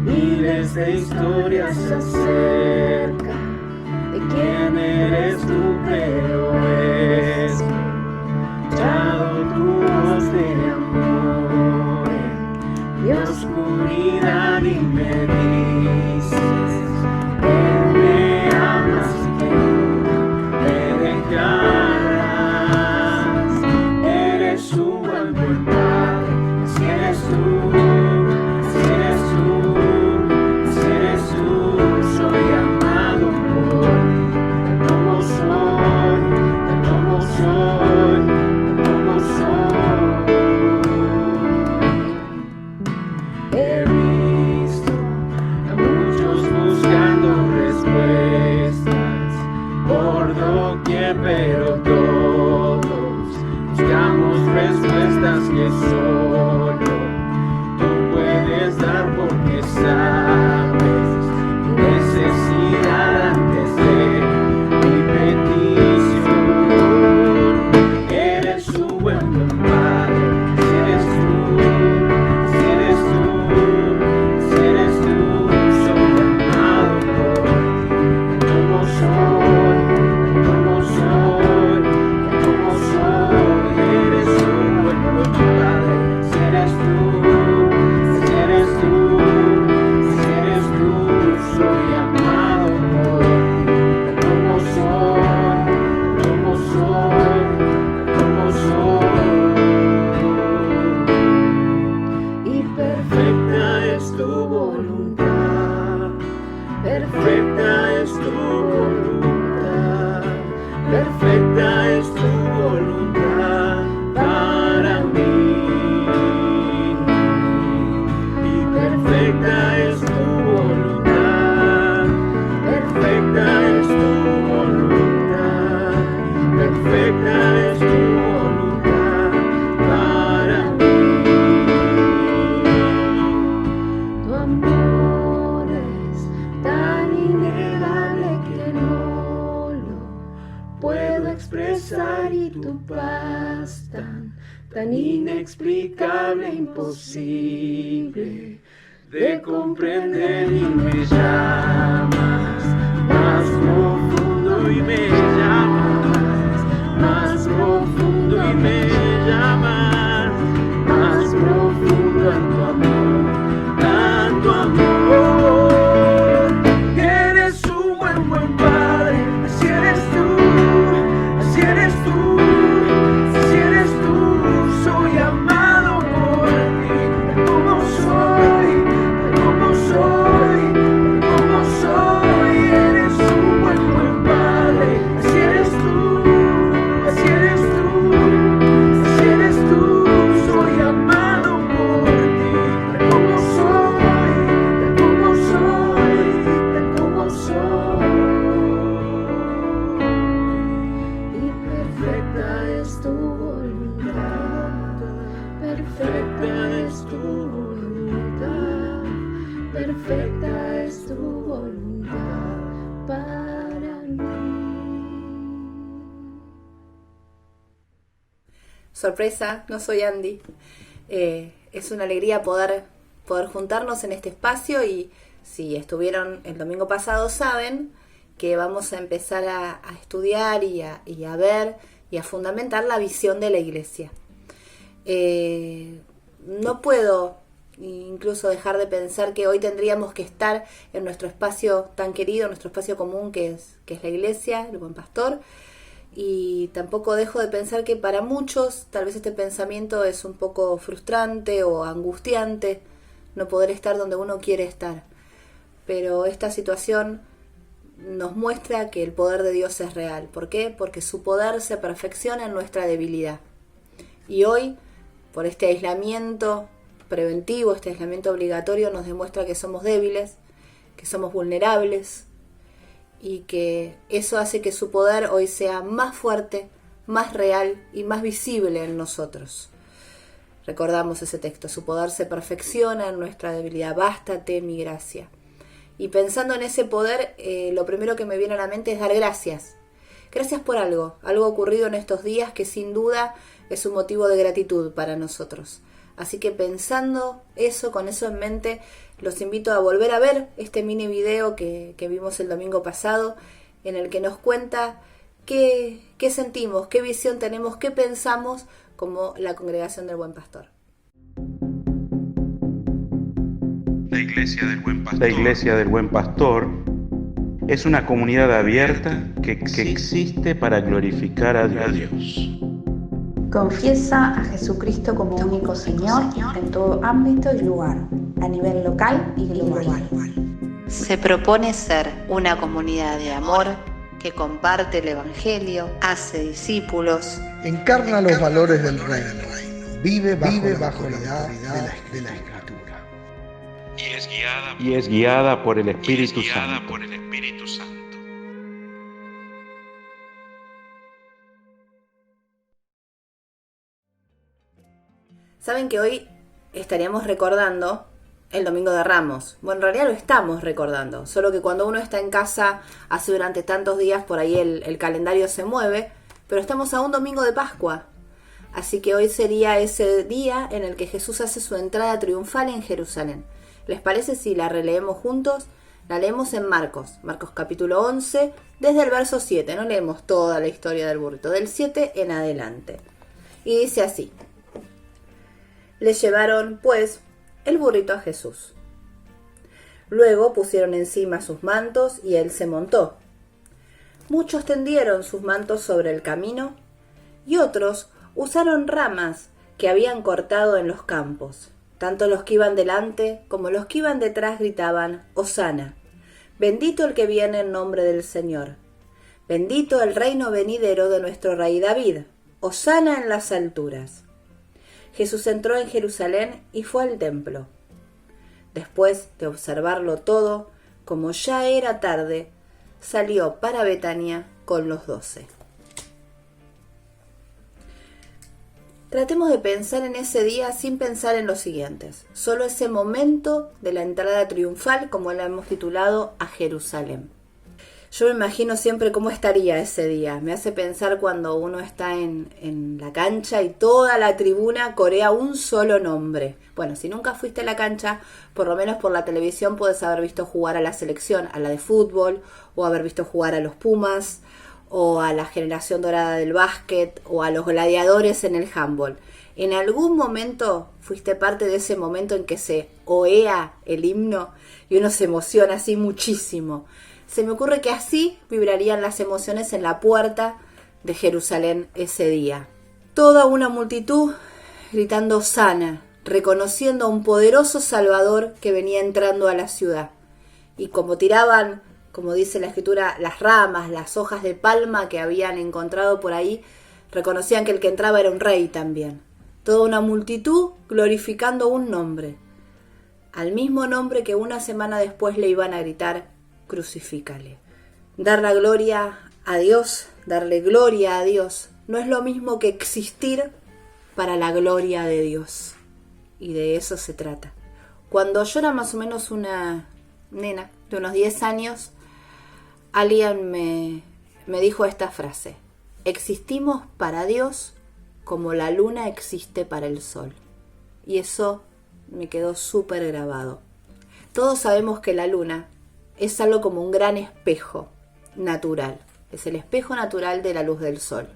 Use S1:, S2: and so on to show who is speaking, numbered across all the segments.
S1: Miles de historias acerca de quién eres tú, pero he escuchado tu voz de amor en mi oscuridad y me dices que me amas y que me dejarás. Eres un buen padre, si eres tú. Pero todos buscamos respuestas que solo tú puedes dar, porque sabes mi necesidad antes de mi petición. Eres un buen padre, si eres tú, si eres tú, si eres tú, soy amado por ti, como soy. Perfecta es tu voluntad, perfecta es tu voluntad para mí. Y perfecta es tu voluntad, perfecta es tu voluntad, perfecta es tu voluntad para mí. Tu amor es tan innegable que no lo puedo expresar, y tu paz tan inexplicable, imposible de comprender, y me llamas más profundo y me llamas más profundo y me llamas más profundo en tu amor, tanto amor. Buen padre, así eres tú, así eres tú, así eres tú, soy amado por ti, como soy, como soy, como soy. Eres un buen padre, así eres tú, así eres tú, así eres tú, soy amado por ti, como soy, como soy, como soy. Perfecta es tu voluntad, perfecta es tu voluntad, perfecta es tu voluntad para mí.
S2: Sorpresa, no soy Andy. Es una alegría poder juntarnos en este espacio, y si estuvieron el domingo pasado saben que vamos a empezar a estudiar y a ver y a fundamentar la visión de la Iglesia. No puedo incluso dejar de pensar que hoy tendríamos que estar en nuestro espacio tan querido, nuestro espacio común que es la Iglesia, el Buen Pastor, y tampoco dejo de pensar que para muchos tal vez este pensamiento es un poco frustrante o angustiante, no poder estar donde uno quiere estar. Pero esta situación nos muestra que el poder de Dios es real. ¿Por qué? Porque su poder se perfecciona en nuestra debilidad. Y hoy, por este aislamiento preventivo, este aislamiento obligatorio, nos demuestra que somos débiles, que somos vulnerables, y que eso hace que su poder hoy sea más fuerte, más real y más visible en nosotros. Recordamos ese texto: su poder se perfecciona en nuestra debilidad, bástate mi gracia. Y pensando en ese poder, lo primero que me viene a la mente es dar gracias. Gracias por algo ocurrido en estos días que sin duda es un motivo de gratitud para nosotros. Así que pensando eso, con eso en mente, los invito a volver a ver este mini video que vimos el domingo pasado, en el que nos cuenta qué sentimos, qué visión tenemos, qué pensamos como la Congregación del Buen Pastor.
S3: La Iglesia del Buen Pastor es una comunidad abierta que existe para glorificar a Dios.
S4: Confiesa a Jesucristo como único Señor en todo ámbito y lugar, a nivel local y global.
S2: Se propone ser una comunidad de amor que comparte el Evangelio, hace discípulos,
S5: encarna los valores del reino, vive bajo la autoridad de la Escritura.
S3: Y es guiada por el Espíritu Santo.
S2: Saben que hoy estaríamos recordando el Domingo de Ramos. Bueno, en realidad lo estamos recordando, solo que cuando uno está en casa hace durante tantos días, por ahí el calendario se mueve, pero estamos a un domingo de Pascua. Así que hoy sería ese día en el que Jesús hace su entrada triunfal en Jerusalén. ¿Les parece si la releemos juntos? La leemos en Marcos capítulo 11, desde el verso 7. No leemos toda la historia del burrito, del 7 en adelante. Y dice así: le llevaron, pues, el burrito a Jesús. Luego pusieron encima sus mantos y él se montó. Muchos tendieron sus mantos sobre el camino y otros usaron ramas que habían cortado en los campos. Tanto los que iban delante como los que iban detrás gritaban: Hosana, bendito el que viene en nombre del Señor. Bendito el reino venidero de nuestro rey David. Hosana en las alturas. Jesús entró en Jerusalén y fue al templo. Después de observarlo todo, como ya era tarde, salió para Betania con los 12. Tratemos de pensar en ese día sin pensar en los siguientes. Solo ese momento de la entrada triunfal, como la hemos titulado, a Jerusalén. Yo me imagino siempre cómo estaría ese día. Me hace pensar cuando uno está en la cancha y toda la tribuna corea un solo nombre. Bueno, si nunca fuiste a la cancha, por lo menos por la televisión puedes haber visto jugar a la selección, a la de fútbol, o haber visto jugar a los Pumas, o a la generación dorada del básquet, o a los gladiadores en el handball. ¿En algún momento fuiste parte de ese momento en que se oea el himno y uno se emociona así muchísimo? Se me ocurre que así vibrarían las emociones en la puerta de Jerusalén ese día. Toda una multitud gritando Hosana, reconociendo a un poderoso Salvador que venía entrando a la ciudad. Y como tiraban, como dice la Escritura, las ramas, las hojas de palma que habían encontrado por ahí, reconocían que el que entraba era un rey también. Toda una multitud glorificando un nombre, al mismo nombre que una semana después le iban a gritar: crucifícale. Dar la gloria a Dios, darle gloria a Dios, no es lo mismo que existir para la gloria de Dios. Y de eso se trata. Cuando yo era más o menos una nena de unos 10 años, alguien me dijo esta frase: existimos para Dios como la luna existe para el sol. Y eso me quedó súper grabado. Todos sabemos que la luna es algo como un gran espejo natural. Es el espejo natural de la luz del sol.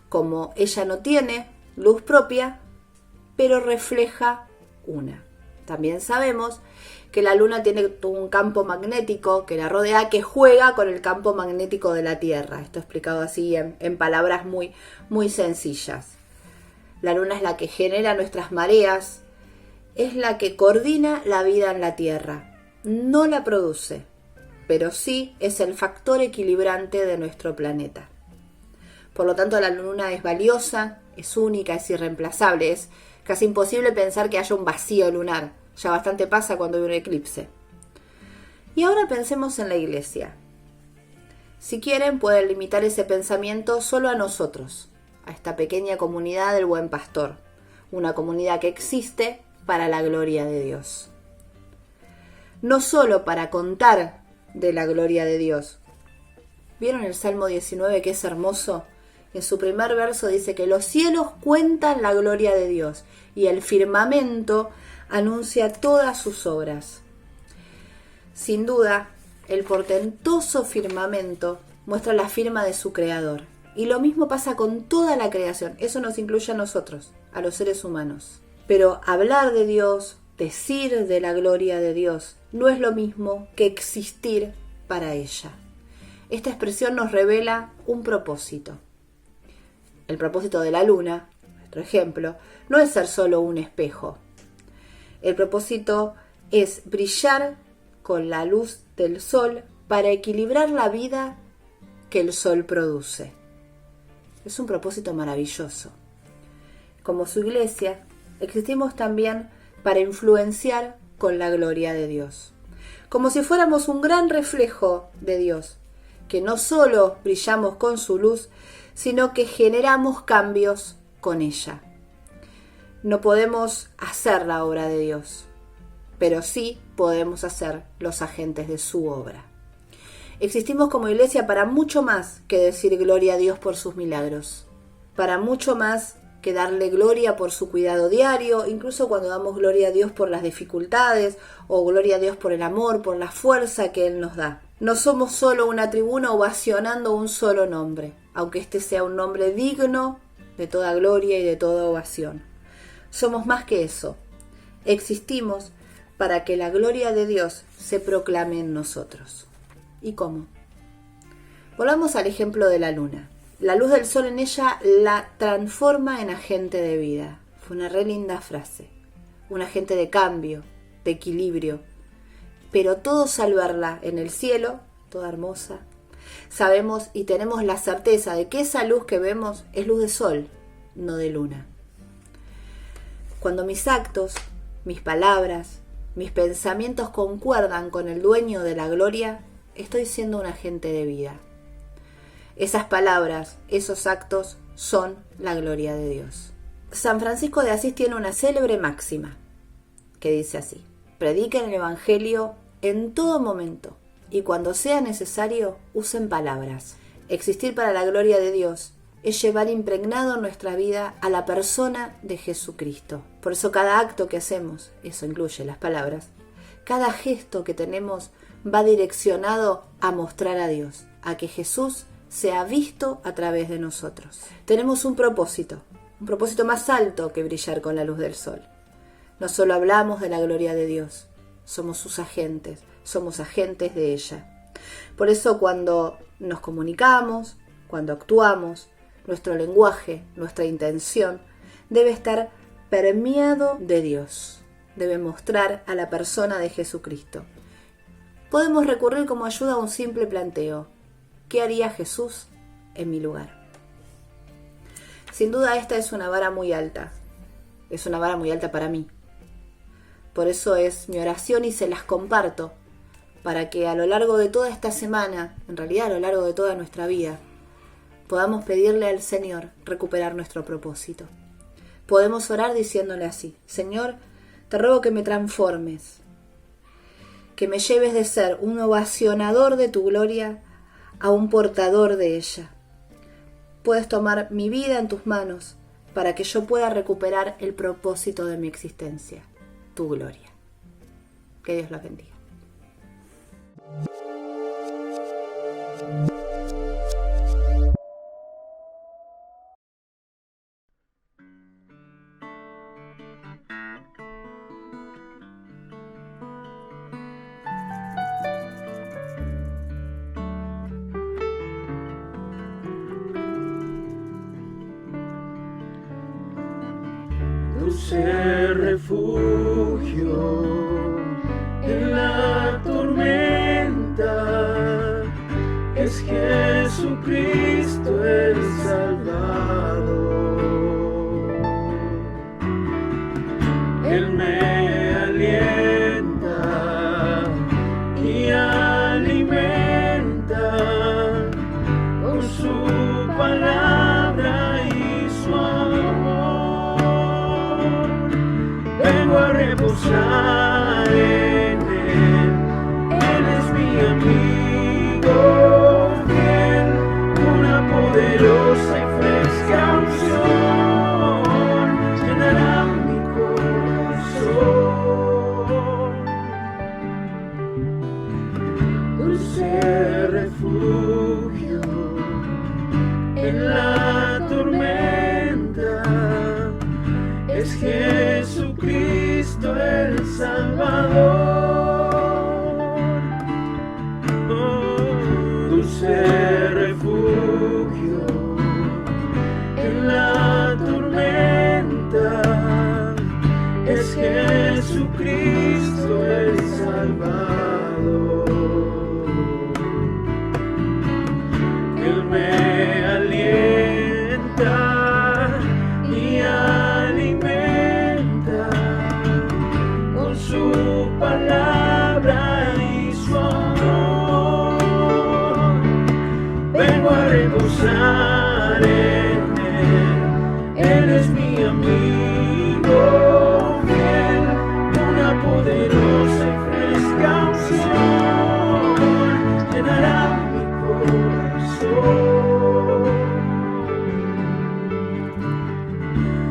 S2: Como ella no tiene luz propia, pero refleja una. También sabemos que la luna tiene un campo magnético que la rodea, que juega con el campo magnético de la Tierra. Esto explicado así en palabras muy, muy sencillas. La luna es la que genera nuestras mareas, es la que coordina la vida en la Tierra. No la produce, pero sí es el factor equilibrante de nuestro planeta. Por lo tanto, la luna es valiosa, es única, es irreemplazable. Es casi imposible pensar que haya un vacío lunar. Ya bastante pasa cuando hay un eclipse. Y ahora pensemos en la iglesia. Si quieren, pueden limitar ese pensamiento solo a nosotros, a esta pequeña comunidad del Buen Pastor, una comunidad que existe para la gloria de Dios. No solo para contar de la gloria de Dios. ¿Vieron el Salmo 19 que es hermoso? En su primer verso dice que los cielos cuentan la gloria de Dios y el firmamento anuncia todas sus obras. Sin duda, el portentoso firmamento muestra la firma de su creador. Y lo mismo pasa con toda la creación. Eso nos incluye a nosotros, a los seres humanos. Pero hablar de Dios, decir de la gloria de Dios, no es lo mismo que existir para ella. Esta expresión nos revela un propósito. El propósito de la luna, nuestro ejemplo, no es ser solo un espejo. El propósito es brillar con la luz del sol para equilibrar la vida que el sol produce. Es un propósito maravilloso. Como su iglesia, existimos también para influenciar con la gloria de Dios. Como si fuéramos un gran reflejo de Dios, que no solo brillamos con su luz, sino que generamos cambios con ella. No podemos hacer la obra de Dios, pero sí podemos ser los agentes de su obra. Existimos como iglesia para mucho más que decir gloria a Dios por sus milagros, para mucho más que darle gloria por su cuidado diario, incluso cuando damos gloria a Dios por las dificultades o gloria a Dios por el amor, por la fuerza que Él nos da. No somos solo una tribuna ovacionando un solo nombre, aunque este sea un nombre digno de toda gloria y de toda ovación. Somos más que eso. Existimos para que la gloria de Dios se proclame en nosotros. ¿Y cómo? Volvamos al ejemplo de la luna. La luz del sol en ella la transforma en agente de vida. Fue una re linda frase. Un agente de cambio, de equilibrio. Pero todos al verla en el cielo, toda hermosa, sabemos y tenemos la certeza de que esa luz que vemos es luz de sol, no de luna. Cuando mis actos, mis palabras, mis pensamientos concuerdan con el dueño de la gloria, estoy siendo un agente de vida. Esas palabras, esos actos son la gloria de Dios. San Francisco de Asís tiene una célebre máxima que dice así: prediquen el Evangelio en todo momento y cuando sea necesario usen palabras. Existir para la gloria de Dios es llevar impregnado en nuestra vida a la persona de Jesucristo. Por eso cada acto que hacemos, eso incluye las palabras, cada gesto que tenemos va direccionado a mostrar a Dios, a que Jesús sea visto a través de nosotros. Tenemos un propósito más alto que brillar con la luz del sol. No solo hablamos de la gloria de Dios, somos sus agentes, somos agentes de ella. Por eso cuando nos comunicamos, cuando actuamos, nuestro lenguaje, nuestra intención debe estar permeado de Dios, debe mostrar a la persona de Jesucristo. Podemos recurrir como ayuda a un simple planteo: ¿qué haría Jesús en mi lugar? Sin duda esta es una vara muy alta. Es una vara muy alta para mí. Por eso es mi oración y se las comparto, para que a lo largo de toda esta semana, en realidad a lo largo de toda nuestra vida, podamos pedirle al Señor recuperar nuestro propósito. Podemos orar diciéndole así: Señor, te ruego que me transformes, que me lleves de ser un ovacionador de tu gloria a un portador de ella. Puedes tomar mi vida en tus manos para que yo pueda recuperar el propósito de mi existencia, tu gloria. Que Dios los bendiga.
S1: Dulce refugio en la tormenta, es Jesucristo el Salvador. Él me alienta y alimenta con su palabra y su amor. Vengo a reposar Oh, dulce refugio en la tormenta, es Jesucristo el Salvador. Él me alienta y alimenta con su palabra y su amor. Vengo a reposar en Él es mi amigo fiel, una poderosa y fresca unción llenará mi corazón.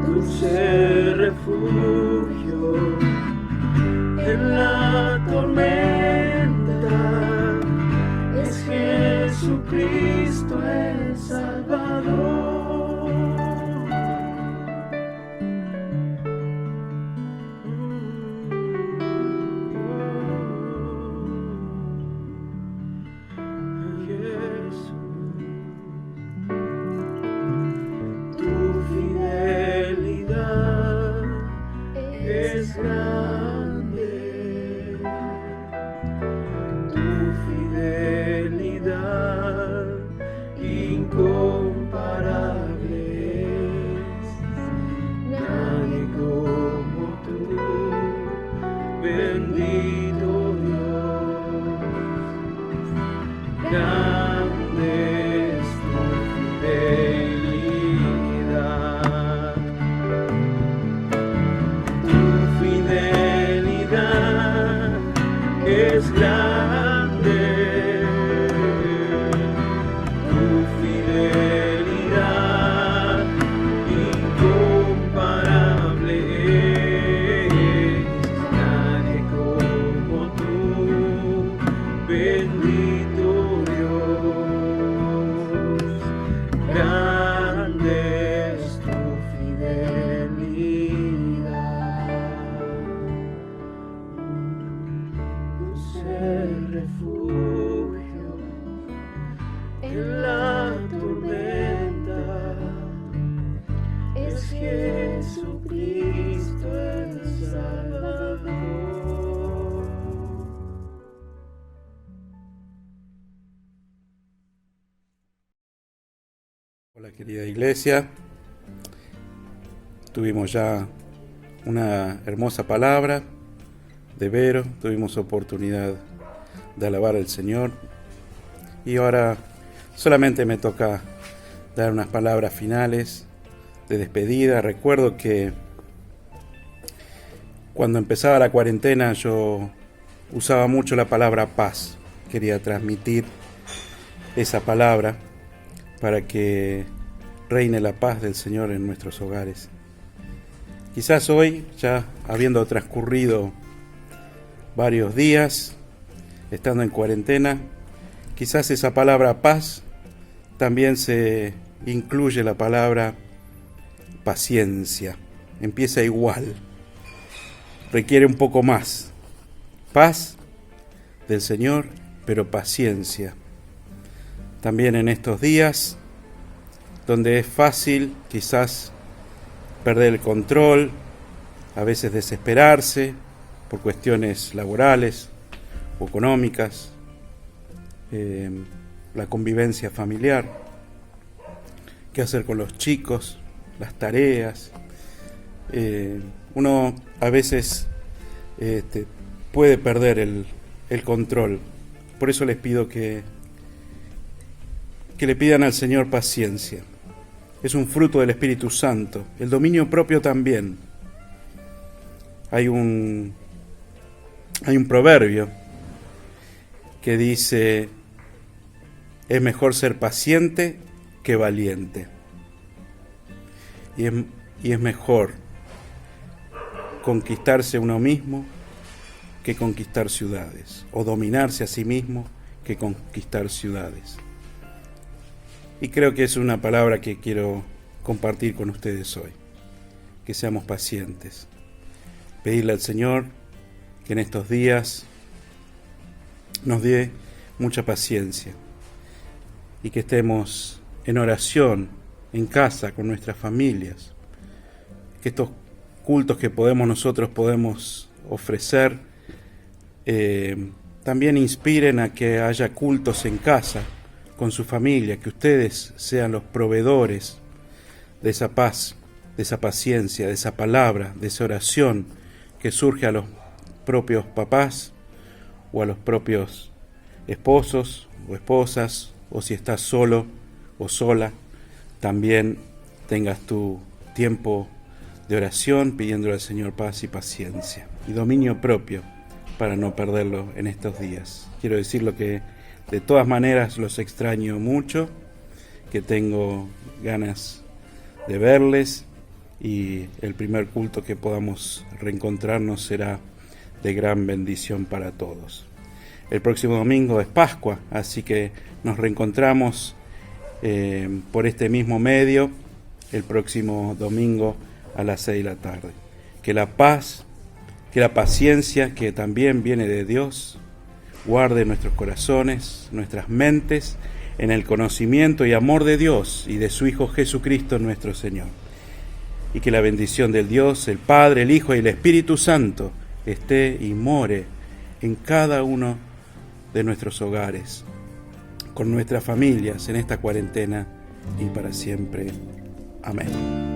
S1: Dulce refugio en la tormenta, es Jesucristo el Salvador. Tu fidelidad es grande, tu fidelidad incomparable es. Nadie como tú, bendito Dios. Grande es tu fidelidad. Tu fidelidad es grande. Tu fidelidad incomparable es. Nadie como tú, bendito Dios. Grande es tu fidelidad. Dulce refugio en la tormenta, es Jesucristo el Salvador.
S3: Hola querida iglesia, tuvimos ya una hermosa palabra de Vero, tuvimos oportunidad de alabar al Señor y ahora solamente me toca dar unas palabras finales de despedida. Recuerdo que cuando empezaba la cuarentena yo usaba mucho la palabra paz, quería transmitir esa palabra para que reine la paz del Señor en nuestros hogares. Quizás hoy, ya habiendo transcurrido varios días, estando en cuarentena, quizás esa palabra paz también se incluye la palabra paciencia. Empieza igual, requiere un poco más. Paz del Señor, pero paciencia. También en estos días, donde es fácil quizás perder el control, a veces desesperarse por cuestiones laborales o económicas, la convivencia familiar, qué hacer con los chicos, las tareas. Uno a veces puede perder el control. Por eso les pido que le pidan al Señor paciencia. Es un fruto del Espíritu Santo. El dominio propio también. Hay un proverbio que dice: es mejor ser paciente que valiente. Y es mejor conquistarse uno mismo que conquistar ciudades, o dominarse a sí mismo que conquistar ciudades. Y creo que es una palabra que quiero compartir con ustedes hoy, que seamos pacientes, pedirle al Señor que en estos días nos dé mucha paciencia y que estemos en oración, en casa, con nuestras familias, que estos cultos que nosotros podemos ofrecer también inspiren a que haya cultos en casa, con su familia, que ustedes sean los proveedores de esa paz, de esa paciencia, de esa palabra, de esa oración que surge a los propios papás o a los propios esposos o esposas, o si estás solo o sola, también tengas tu tiempo de oración pidiéndole al Señor paz y paciencia y dominio propio para no perderlo en estos días. Quiero decirlo que de todas maneras los extraño mucho, que tengo ganas de verles, y el primer culto que podamos reencontrarnos será de gran bendición para todos. El próximo domingo es Pascua, así que nos reencontramos por este mismo medio el próximo domingo a las 6 de la tarde. Que la paz, que la paciencia, que también viene de Dios, guarde nuestros corazones, nuestras mentes, en el conocimiento y amor de Dios y de su Hijo Jesucristo nuestro Señor. Y que la bendición del Dios, el Padre, el Hijo y el Espíritu Santo esté y more en cada uno de nuestros hogares, con nuestras familias en esta cuarentena y para siempre. Amén.